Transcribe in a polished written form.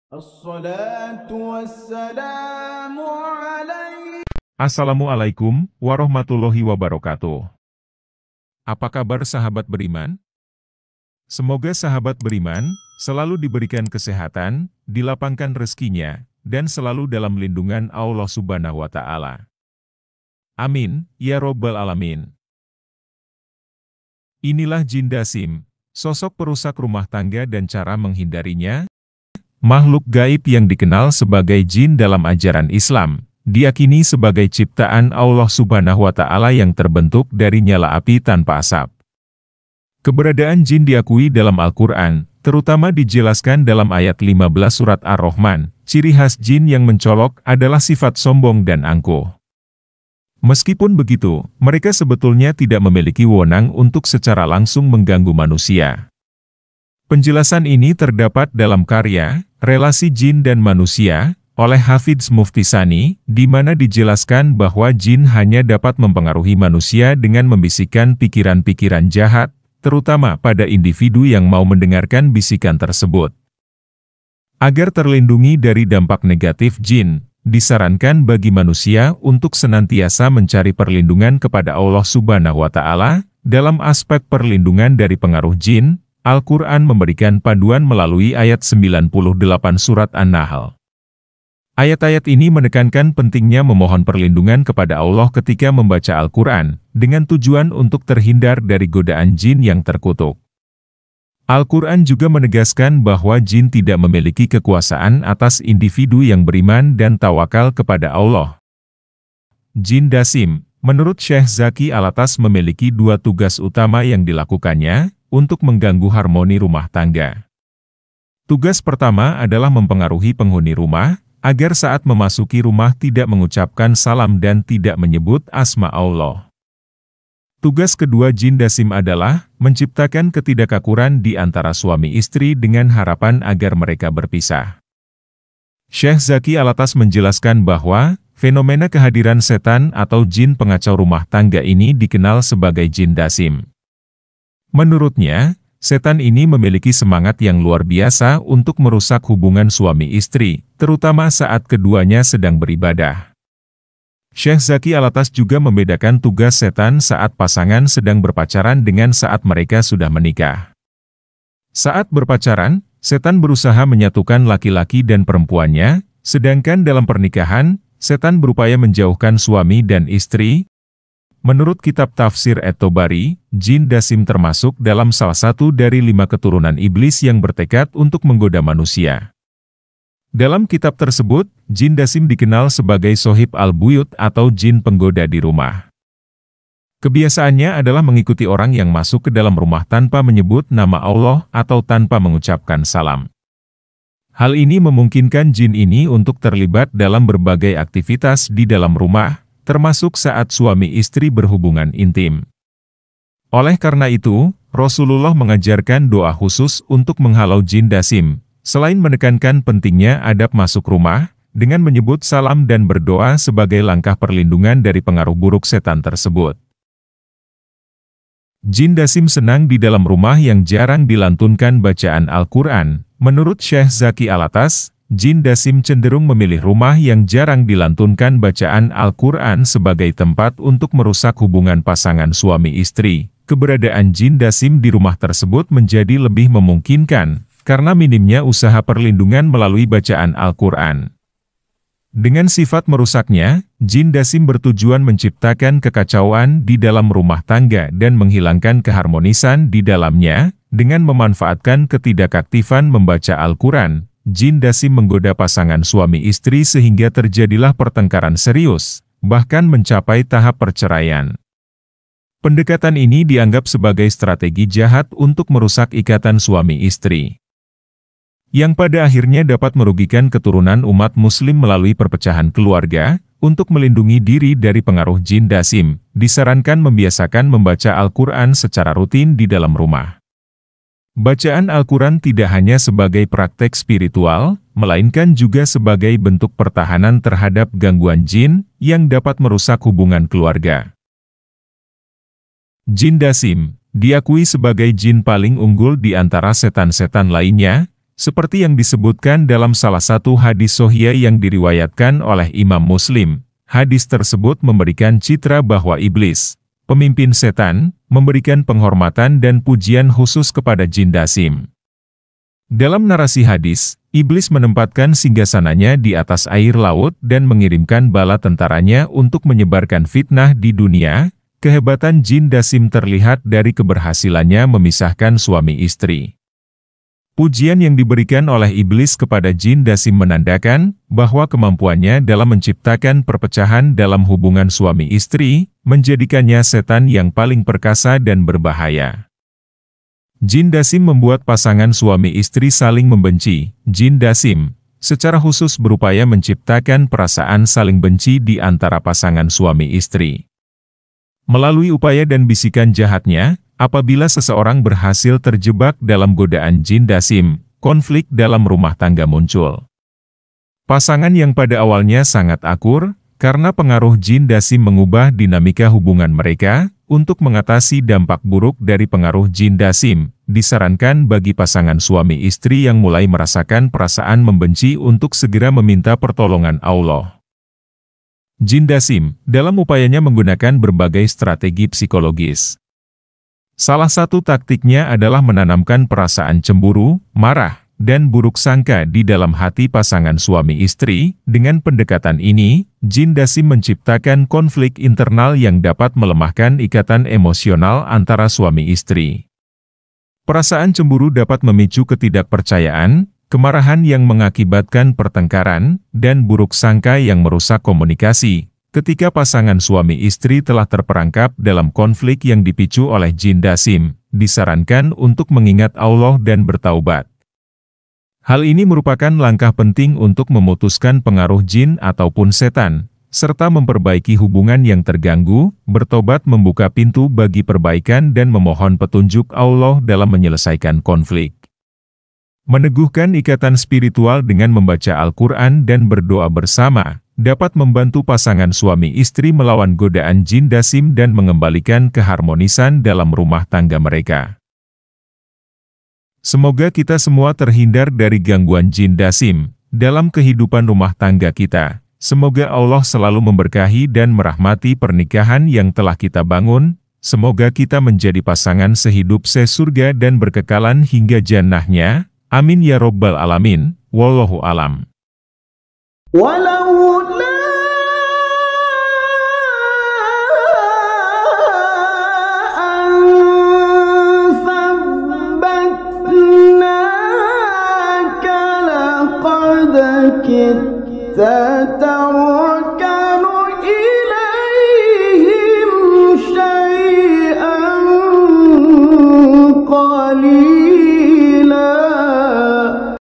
الصلاة والسلام عليك. Assalamualaikum warahmatullahi wabarakatuh. Apa kabar sahabat beriman? Semoga sahabat beriman selalu diberikan kesehatan, dilapangkan rezekinya, dan selalu dalam lindungan Allah Subhanahu wa Ta'ala. Amin, ya Robbal Alamin. Inilah jin dasim, sosok perusak rumah tangga dan cara menghindarinya. Makhluk gaib yang dikenal sebagai jin dalam ajaran Islam, diyakini sebagai ciptaan Allah Subhanahu wa Ta'ala yang terbentuk dari nyala api tanpa asap. Keberadaan jin diakui dalam Al-Quran, terutama dijelaskan dalam ayat 15 surat Ar-Rahman. Ciri khas jin yang mencolok adalah sifat sombong dan angkuh. Meskipun begitu, mereka sebetulnya tidak memiliki wewenang untuk secara langsung mengganggu manusia. Penjelasan ini terdapat dalam karya Relasi Jin dan Manusia oleh Hafidz Muftisani, di mana dijelaskan bahwa jin hanya dapat mempengaruhi manusia dengan membisikkan pikiran-pikiran jahat, terutama pada individu yang mau mendengarkan bisikan tersebut. Agar terlindungi dari dampak negatif jin, disarankan bagi manusia untuk senantiasa mencari perlindungan kepada Allah Subhanahu wa Ta'ala. Dalam aspek perlindungan dari pengaruh jin, Al-Quran memberikan panduan melalui ayat 98 surat An-Nahl. Ayat-ayat ini menekankan pentingnya memohon perlindungan kepada Allah ketika membaca Al-Quran, dengan tujuan untuk terhindar dari godaan jin yang terkutuk. Al-Quran juga menegaskan bahwa jin tidak memiliki kekuasaan atas individu yang beriman dan tawakal kepada Allah. Jin dasim, menurut Syekh Zaki Alatas memiliki dua tugas utama yang dilakukannya, untuk mengganggu harmoni rumah tangga. Tugas pertama adalah mempengaruhi penghuni rumah, agar saat memasuki rumah tidak mengucapkan salam dan tidak menyebut asma Allah. Tugas kedua jin dasim adalah menciptakan ketidakakuran di antara suami istri dengan harapan agar mereka berpisah. Syekh Zaki Alatas menjelaskan bahwa fenomena kehadiran setan atau jin pengacau rumah tangga ini dikenal sebagai jin dasim. Menurutnya, setan ini memiliki semangat yang luar biasa untuk merusak hubungan suami istri, terutama saat keduanya sedang beribadah. Syekh Zaki Alatas juga membedakan tugas setan saat pasangan sedang berpacaran dengan saat mereka sudah menikah. Saat berpacaran, setan berusaha menyatukan laki-laki dan perempuannya, sedangkan dalam pernikahan, setan berupaya menjauhkan suami dan istri. Menurut kitab tafsir At-Tabari, jin dasim termasuk dalam salah satu dari 5 keturunan iblis yang bertekad untuk menggoda manusia. Dalam kitab tersebut, jin dasim dikenal sebagai sohib al-buyut atau jin penggoda di rumah. Kebiasaannya adalah mengikuti orang yang masuk ke dalam rumah tanpa menyebut nama Allah atau tanpa mengucapkan salam. Hal ini memungkinkan jin ini untuk terlibat dalam berbagai aktivitas di dalam rumah, termasuk saat suami istri berhubungan intim. Oleh karena itu, Rasulullah mengajarkan doa khusus untuk menghalau jin dasim, selain menekankan pentingnya adab masuk rumah, dengan menyebut salam dan berdoa sebagai langkah perlindungan dari pengaruh buruk setan tersebut. Jin dasim senang di dalam rumah yang jarang dilantunkan bacaan Al-Quran. Menurut Syekh Zaki Alatas, jin dasim cenderung memilih rumah yang jarang dilantunkan bacaan Al-Quran sebagai tempat untuk merusak hubungan pasangan suami istri. Keberadaan jin dasim di rumah tersebut menjadi lebih memungkinkan, karena minimnya usaha perlindungan melalui bacaan Al-Quran. Dengan sifat merusaknya, jin dasim bertujuan menciptakan kekacauan di dalam rumah tangga dan menghilangkan keharmonisan di dalamnya, dengan memanfaatkan ketidakaktifan membaca Al-Quran. Jin dasim menggoda pasangan suami istri sehingga terjadilah pertengkaran serius, bahkan mencapai tahap perceraian. Pendekatan ini dianggap sebagai strategi jahat untuk merusak ikatan suami istri, yang pada akhirnya dapat merugikan keturunan umat muslim melalui perpecahan keluarga. Untuk melindungi diri dari pengaruh jin dasim, disarankan membiasakan membaca Al-Quran secara rutin di dalam rumah. Bacaan Al-Quran tidak hanya sebagai praktek spiritual, melainkan juga sebagai bentuk pertahanan terhadap gangguan jin yang dapat merusak hubungan keluarga. Jin dasim diakui sebagai jin paling unggul di antara setan-setan lainnya, Seperti yang disebutkan dalam salah satu hadis sahih yang diriwayatkan oleh Imam Muslim, hadis tersebut memberikan citra bahwa iblis, pemimpin setan, memberikan penghormatan dan pujian khusus kepada jin dasim. Dalam narasi hadis, iblis menempatkan singgasananya di atas air laut dan mengirimkan bala tentaranya untuk menyebarkan fitnah di dunia. Kehebatan jin dasim terlihat dari keberhasilannya memisahkan suami istri. Pujian yang diberikan oleh iblis kepada jin dasim menandakan bahwa kemampuannya dalam menciptakan perpecahan dalam hubungan suami istri, menjadikannya setan yang paling perkasa dan berbahaya. Jin dasim membuat pasangan suami istri saling membenci. Jin dasim secara khusus berupaya menciptakan perasaan saling benci di antara pasangan suami istri. Melalui upaya dan bisikan jahatnya, apabila seseorang berhasil terjebak dalam godaan jin dasim, konflik dalam rumah tangga muncul. Pasangan yang pada awalnya sangat akur, karena pengaruh jin dasim mengubah dinamika hubungan mereka. Untuk mengatasi dampak buruk dari pengaruh jin dasim, disarankan bagi pasangan suami istri yang mulai merasakan perasaan membenci untuk segera meminta pertolongan Allah. Jin dasim, dalam upayanya menggunakan berbagai strategi psikologis. Salah satu taktiknya adalah menanamkan perasaan cemburu, marah, dan buruk sangka di dalam hati pasangan suami istri. Dengan pendekatan ini, jin dasim menciptakan konflik internal yang dapat melemahkan ikatan emosional antara suami istri. Perasaan cemburu dapat memicu ketidakpercayaan, kemarahan yang mengakibatkan pertengkaran, dan buruk sangka yang merusak komunikasi. Ketika pasangan suami istri telah terperangkap dalam konflik yang dipicu oleh jin dasim, disarankan untuk mengingat Allah dan bertaubat. Hal ini merupakan langkah penting untuk memutuskan pengaruh jin ataupun setan, serta memperbaiki hubungan yang terganggu. Bertobat membuka pintu bagi perbaikan dan memohon petunjuk Allah dalam menyelesaikan konflik. Meneguhkan ikatan spiritual dengan membaca Al-Quran dan berdoa bersama, dapat membantu pasangan suami istri melawan godaan jin dasim dan mengembalikan keharmonisan dalam rumah tangga mereka. Semoga kita semua terhindar dari gangguan jin dasim dalam kehidupan rumah tangga kita. Semoga Allah selalu memberkahi dan merahmati pernikahan yang telah kita bangun. Semoga kita menjadi pasangan sehidup sesurga dan berkekalan hingga jannahnya. Amin ya Rabbal Alamin. Wallahu alam. تتركن إليهم شيئا قليلا